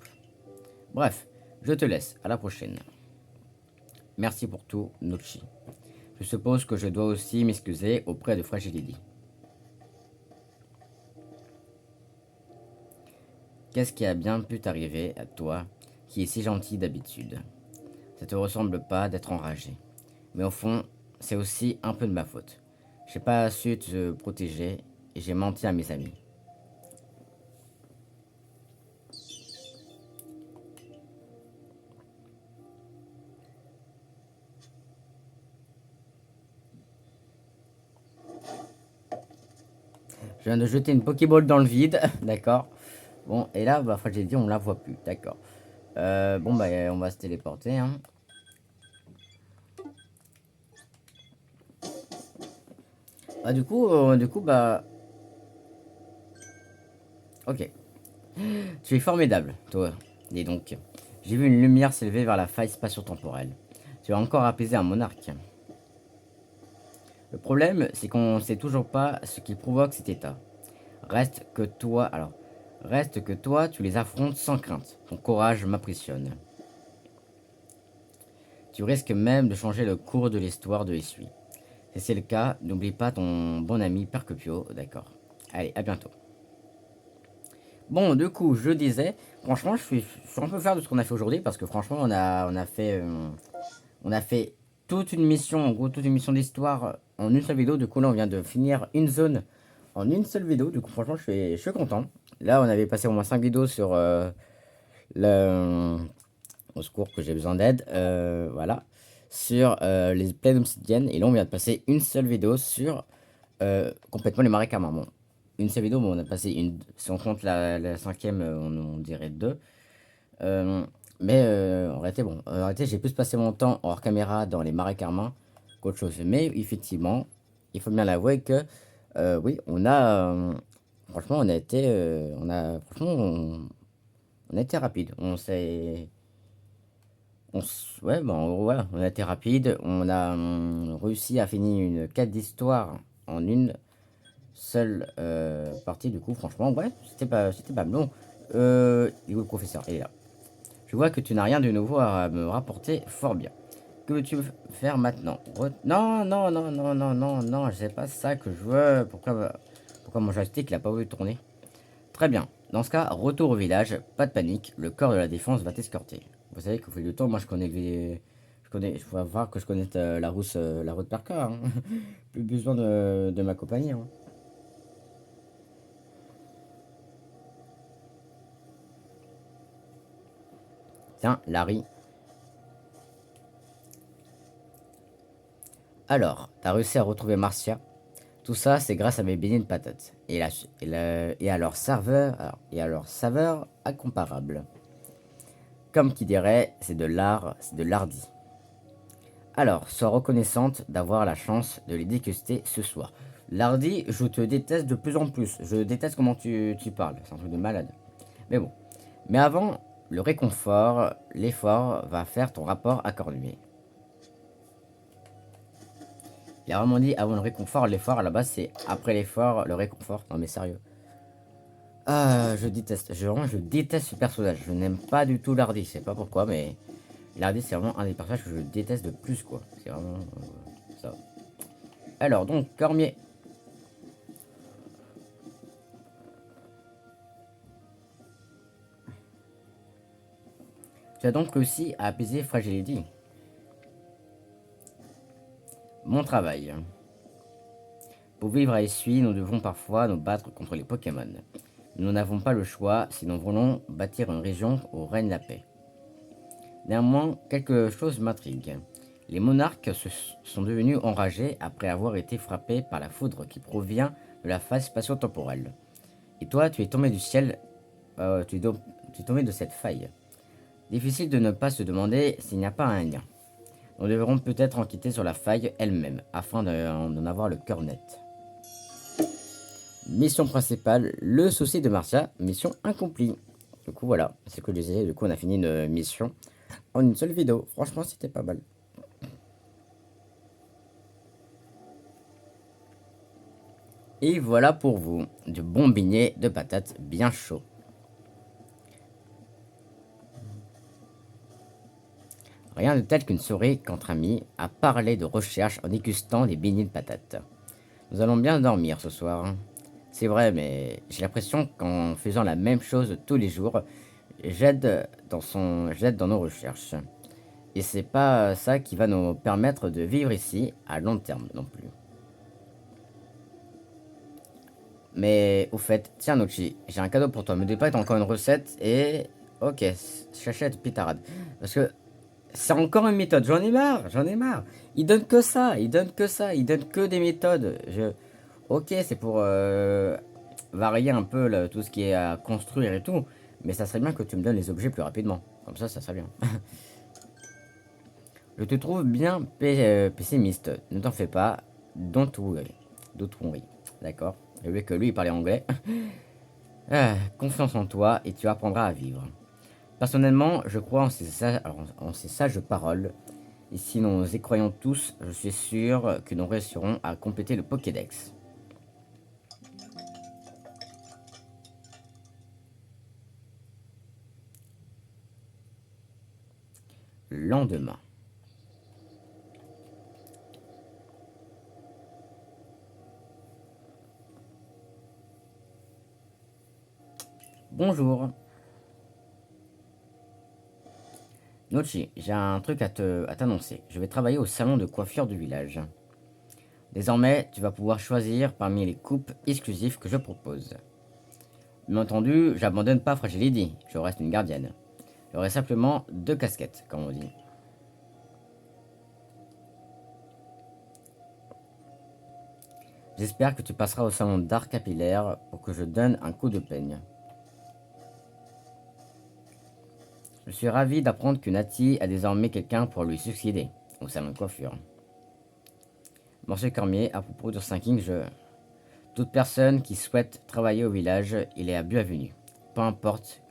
Bref, je te laisse, à la prochaine. Merci pour tout, Nochi. Je suppose que je dois aussi m'excuser auprès de Fragility. Qu'est-ce qui a bien pu t'arriver à toi, qui est si gentil d'habitude? Ça te ressemble pas d'être enragé. Mais au fond, c'est aussi un peu de ma faute. J'ai pas su te protéger et j'ai menti à mes amis. Je viens de jeter une Pokéball dans le vide, d'accord. Bon, et là, bah, j'ai dit, on la voit plus, d'accord. Bon, bah, on va se téléporter, hein. Ah, du coup, bah, ok. Tu es formidable, toi. Dis donc. J'ai vu une lumière s'élever vers la faille spatio-temporelle. Tu as encore apaisé un monarque. Le problème, c'est qu'on ne sait toujours pas ce qui provoque cet état. Reste que toi, alors, reste que toi, tu les affrontes sans crainte. Ton courage m'impressionne. Tu risques même de changer le cours de l'histoire de Essuie. Si c'est le cas, n'oublie pas ton bon ami Percupio, d'accord. Allez, à bientôt. Bon, du coup, je disais, franchement, je suis un peu fier de ce qu'on a fait aujourd'hui parce que franchement, on a fait toute une mission, en gros, toute une mission d'histoire en une seule vidéo. Du coup, là, on vient de finir une zone en une seule vidéo. Du coup, franchement, je suis content. Là, on avait passé au moins 5 vidéos sur le. Au secours, que j'ai besoin d'aide. Voilà. Sur les plaines obsidiennes. Et là, on vient de passer une seule vidéo sur complètement les marais carmins. Bon, une seule vidéo, mais on a passé une. Si on compte la cinquième, on dirait deux. Euh, mais en réalité, bon, en réalité, j'ai plus passé mon temps hors caméra dans les marais carmins qu'autre chose. Mais effectivement, il faut bien l'avouer que oui, franchement, on a été rapide. Ouais, bon, en gros, voilà, on a été rapide. On a réussi à finir une quête d'histoire en une seule partie. Du coup, franchement, ouais, c'était pas bon. Il est où le professeur? Il est là. Je vois que tu n'as rien de nouveau à me rapporter, fort bien. Que veux-tu faire maintenant? Non, non, non, non, non, non, non, c'est pas ça que je veux. Pourquoi mon joystick n'a pas voulu tourner? Très bien. Dans ce cas, retour au village, pas de panique, le corps de la défense va t'escorter. Vous savez qu'au fil du temps, moi je connais je faut voir que je connais la route par cœur, hein. Plus besoin de m'accompagner, hein. Tiens, Larry. Alors, t'as réussi à retrouver Marcia? Tout ça, c'est grâce à mes beignets de patates. Et à leur et à leur saveur incomparable. Comme qui dirait, c'est de l'ardi. Alors, sois reconnaissante d'avoir la chance de les déguster ce soir. L'ardi, je te déteste de plus en plus. Je déteste comment tu parles. C'est un truc de malade. Mais bon. Mais avant, le réconfort, l'effort va faire ton rapport à Cornuet. Il a vraiment dit avant le réconfort, l'effort à la base c'est après l'effort, le réconfort. Non mais sérieux. Ah, je déteste. Je déteste ce personnage. Je n'aime pas du tout Lardy. Je sais pas pourquoi, mais Lardy, c'est vraiment un des personnages que je déteste de plus, quoi. C'est vraiment ça. Alors, donc, Cormier. Tu as donc réussi à apaiser Fragility. Mon travail. Pour vivre à Essuie, nous devons parfois nous battre contre les Pokémon. Nous n'avons pas le choix si nous voulons bâtir une région où règne la paix. Néanmoins, quelque chose m'intrigue. Les monarques sont devenus enragés après avoir été frappés par la foudre qui provient de la phase spatio-temporelle. Et toi, tu es tombé du ciel tu es tombé de cette faille. Difficile de ne pas se demander s'il n'y a pas un lien. Nous devrons peut-être enquêter sur la faille elle-même, afin d'en avoir le cœur net. Mission principale, le souci de Marcia, mission accomplie. Du coup voilà, c'est ce que je disais, du coup on a fini une mission en une seule vidéo. Franchement c'était pas mal. Et voilà pour vous, du bon beignet de patates bien chaud. Rien de tel qu'une soirée qu'entre amis à parler de recherche en dégustant des beignets de patates. Nous allons bien dormir ce soir. C'est vrai, mais j'ai l'impression qu'en faisant la même chose tous les jours, j'aide dans nos recherches. Et c'est pas ça qui va nous permettre de vivre ici à long terme non plus. Mais au fait, tiens Nochi, j'ai un cadeau pour toi. Me dis pas que t'as encore une recette et... Ok, chachette pitarade. Parce que c'est encore une méthode, j'en ai marre, j'en ai marre. Il donne que ça, il donne que ça, il donne que des méthodes. Ok, c'est pour varier un peu tout ce qui est à construire et tout. Mais ça serait bien que tu me donnes les objets plus rapidement. Comme ça serait bien. Je te trouve bien pessimiste. Ne t'en fais pas. Don't worry. Don't worry. D'accord. J'ai vu que lui, il parlait anglais. Confiance en toi et tu apprendras à vivre. Personnellement, je crois en ces sages paroles. Et si nous y croyons tous, je suis sûr que nous réussirons à compléter le Pokédex. Lendemain. Bonjour. Nochi, j'ai un truc à t'annoncer. Je vais travailler au salon de coiffure du village. Désormais, tu vas pouvoir choisir parmi les coupes exclusives que je propose. Bien entendu, j'abandonne pas Fragility, je reste une gardienne. J'aurai simplement 2 casquettes, comme on dit. J'espère que tu passeras au salon d'art capillaire pour que je donne un coup de peigne. Je suis ravi d'apprendre que Nati a désormais quelqu'un pour lui succéder au salon de coiffure. Monsieur Cormier, à propos de Sinking, toute personne qui souhaite travailler au village, il est à bienvenue. Peu importe